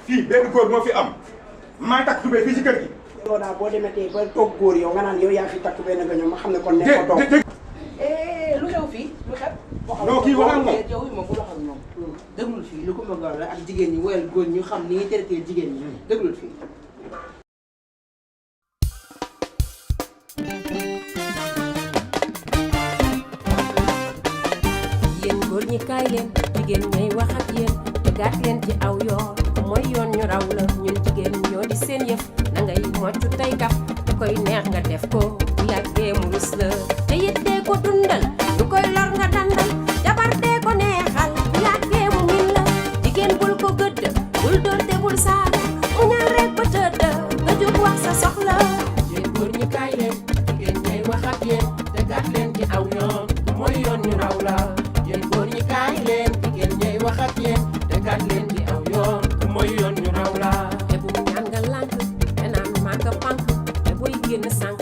fii benn góor moo fi am maa takk tubéy fii ci kër gi. yow daal boo demetee ba toog góor yow nga naan yow yaa fi takk benn gaño ma xam ne kon nekk ko toog. lu xew fii lu xew. non kii waxal moom yow moom bu waxal moom. déglul fii lu ko ma gaaw la ak jigéen ñi woyal góor ñu xam ni ñuy traité jigéen ñi déglul fii. yéen góor ñi kaay leen jigéen ñay wax ak yéen tegaat leen ci aw yoon mooy yoon ñu raw la ñun jigéen ñoo di seen yëf na ngay moccu tey kaf lu koy neex nga def ko bu yàggee mu rus la te it dee ko dundal lu koy lor nga dandal jabar dee ko neexal bu yàggee mu min la jigéen bul ko gëdd bul dóor te bul saaga mu ñaan rek ba tëdd nga jug wax sa soxla yéen góor ñi kaay leen jigéen ñay wax ak yéen tegaat leen ci aw yoon mooy yoon ñu raw la yéen góor ñi kaay leen jigéen ñay wax ak yéen tegaat leen ci aw yoon mooy yoon ñu raw la te bu ñaan nga lànk te naan maa nga pànk te booy génn sànk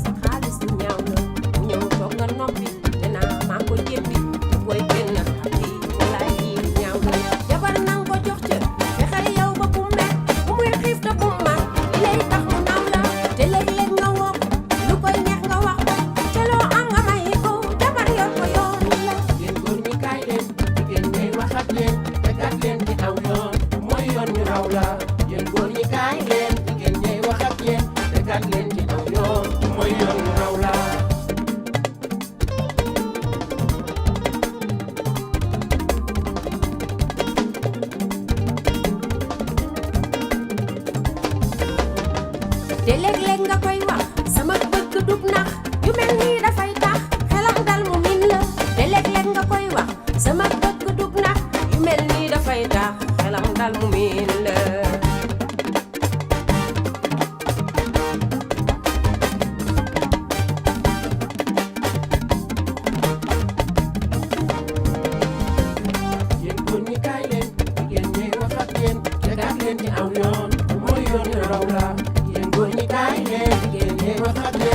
sa xaalis du ñaaw la bu ñëw toog nga noppi te naan maa ko jéppi te booy génn xatti walaay yii ñaaw la jabar nang ko jox ca fexeel yow ba bu mer bu muy xiif te bu mar li lay tax mu naw la te léeg-léeg nga woo ko lu koy neex nga wax ko te loo am nga may ko jabar yor ko yoon la yéen góor ñi kaay leen jigéen ñay wax ak yéen tegaat leen ci aw yoon mooy yoon ñu raw la yéen góor ñi kaay leen jigéen ñay wax ak yéen tegaat leen ci aw yoon mooy yoon ñu raw la te léeg-léeg nga koy wax sama bëgg dug nax yu mel nii dafay tax xelam dal mu min la te léeg-léeg nga koy wax sama bëgg dug nax yu mel nii dafay tax xelam dal mu min la yéen góor ñi kaay leen jigéen ñay wax ak yéen tegaat leen ci aw yoon mooy yoon ñu raw la yéen góor ñi kaay leen jigéen ñay wax ak yéen